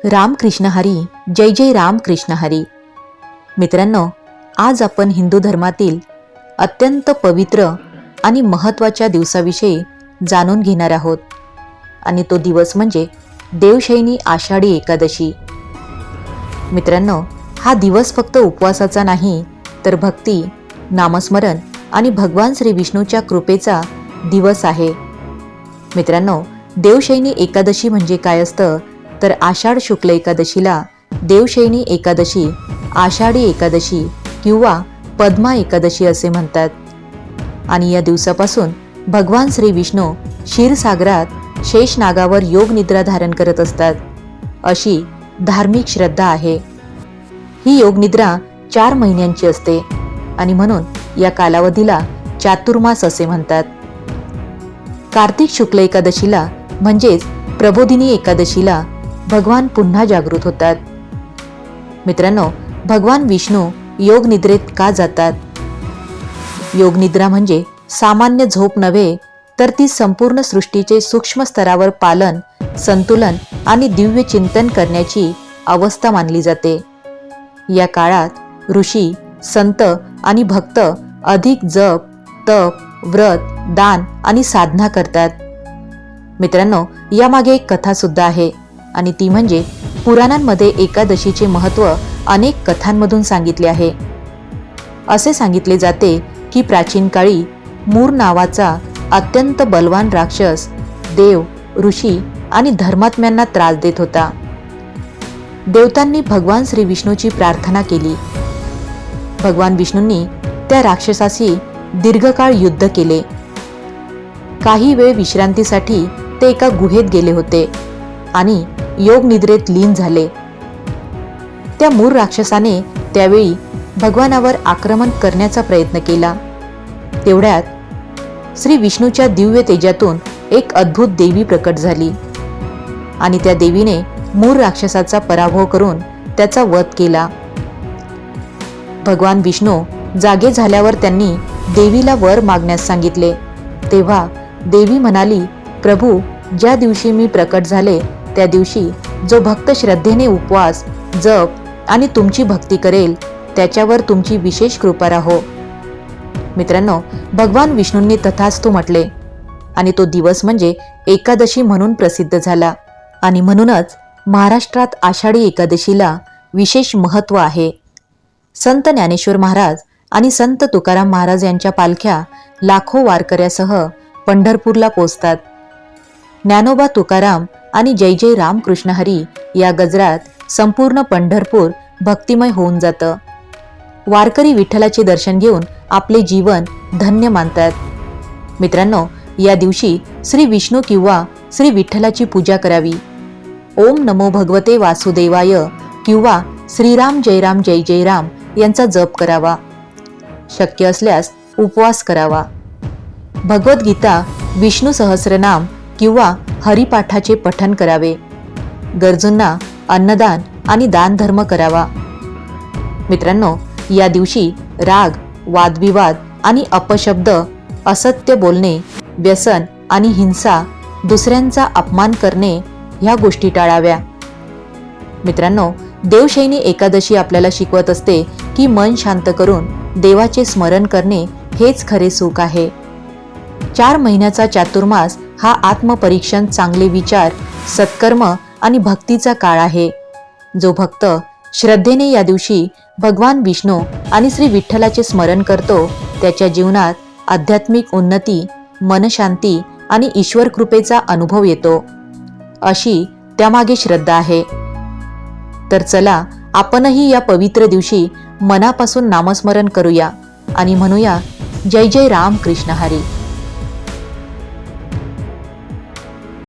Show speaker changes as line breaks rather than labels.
राम कृष्ण हरी, जय जय राम कृष्ण हरी. मित्रांनो, आज आपण हिंदू धर्मातील अत्यंत पवित्र आणि महत्त्वाच्या दिवसाविषयी जाणून घेणार आहोत. आणि तो दिवस म्हणजे देवशयनी आषाढी एकादशी. मित्रांनो, हा दिवस फक्त उपवासाचा नाही, तर भक्ती, नामस्मरण आणि भगवान श्री विष्णूच्या कृपेचा दिवस आहे. मित्रांनो, देवशयनी एकादशी म्हणजे काय असतं, तर आषाढ शुक्ल एकादशीला देवशयनी एकादशी, आषाढी एकादशी किंवा पद्मा एकादशी असे म्हणतात. आणि या दिवसापासून भगवान श्री विष्णू क्षीरसागरात शेषनागावर योग निद्रा धारण करत असतात, अशी धार्मिक श्रद्धा आहे. ही योग निद्रा 4 महिन्यांची असते आणि म्हणून या कालावधीला चातुर्मास असे म्हणतात. कार्तिक शुक्ल एकादशीला म्हणजेच प्रबोधिनी एकादशीला भगवान पुन्हा जागृत होतात. मित्रांनो, भगवान विष्णू योग निद्रेत का जातात? योग निद्रा म्हणजे सामान्य झोप नव्हे, तर ती संपूर्ण सृष्टीचे सूक्ष्म स्तरावर पालन, संतुलन आणि दिव्य चिंतन करण्याची अवस्था मानली जाते. या काळात ऋषी, संत आणि भक्त अधिक जप, तप, व्रत, दान आणि साधना करतात. मित्रांनो, यामागे एक कथा सुद्धा आहे आणि ती म्हणजे पुराणांमध्ये एकादशीचे महत्त्व अनेक कथांमधून सांगितले आहे. असे सांगितले जाते की प्राचीन काळी मूर नावाचा अत्यंत बलवान राक्षस देव, ऋषी आणि धर्मात्म्यांना त्रास देत होता. देवतांनी भगवान श्री विष्णूची प्रार्थना केली. भगवान विष्णूंनी त्या राक्षसाशी दीर्घकाळ युद्ध केले. काही वेळ विश्रांतीसाठी ते एका गुहेत गेले होते आणि योग निद्रेत लीन झाले. त्या मूर राक्षसाने त्यावेळी भगवानावर आक्रमण करण्याचा प्रयत्न केला. तेवढ्यात श्री विष्णूच्या दिव्य तेजातून एक अद्भुत देवी प्रकट झाली आणि त्या देवीने मूर राक्षसाचा पराभव करून त्याचा वध केला. भगवान विष्णू जागे झाल्यावर त्यांनी देवीला वर मागण्यास सांगितले. तेव्हा देवी म्हणाली, प्रभू, ज्या दिवशी मी प्रकट झाले त्या दिवशी जो भक्त श्रद्धेने उपवास, जप आणि तुमची भक्ती करेल त्याच्यावर तुमची विशेष कृपा राहो. मित्रांनो, भगवान विष्णूंनी तथास्तु म्हटले आणि तो दिवस म्हणजे एकादशी म्हणून प्रसिद्ध झाला. आणि म्हणूनच महाराष्ट्रात आषाढी एकादशीला विशेष महत्त्व आहे. संत ज्ञानेश्वर महाराज आणि संत तुकाराम महाराज यांच्या पालख्या लाखो वारकऱ्यासह पंढरपूरला पोचतात. ज्ञानोबा तुकाराम आणि जय जय राम कृष्ण हरी या गजरात संपूर्ण पंढरपूर भक्तिमय होऊन जातं. वारकरी विठ्ठलाचे दर्शन घेऊन आपले जीवन धन्य मानतात. मित्रांनो, या दिवशी श्री विष्णू किंवा श्री विठ्ठलाची पूजा करावी. ओम नमो भगवते वासुदेवाय किंवा श्रीराम जय जय राम यांचा जप करावा. शक्य असल्यास उपवास करावा. भगवद्गीता, विष्णू सहस्रनाम किंवा हरिपाठाचे पठण करावे. गरजूंना अन्नदान आणि दानधर्म करावा. मित्रांनो, या दिवशी राग, वादविवाद आणि अपशब्द, असत्य बोलणे, व्यसन आणि हिंसा, दुसऱ्यांचा अपमान करणे ह्या गोष्टी टाळाव्या. मित्रांनो, देवशयनी एकादशी आपल्याला शिकवत असते की मन शांत करून देवाचे स्मरण करणे हेच खरे सुख आहे. 4 महिन्याचा चातुर्मास हा आत्मपरीक्षण, चांगले विचार, सत्कर्म आणि भक्तीचा काळ आहे. जो भक्त श्रद्धेने या दिवशी भगवान विष्णू आणि श्री विठ्ठलाचे स्मरण करतो त्याच्या जीवनात आध्यात्मिक उन्नती, मनशांती आणि ईश्वर कृपेचा अनुभव येतो, अशी त्यामागे श्रद्धा आहे. तर चला, आपणही या पवित्र दिवशी मनापासून नामस्मरण करूया आणि म्हणूया, जय जय राम कृष्ण हरी.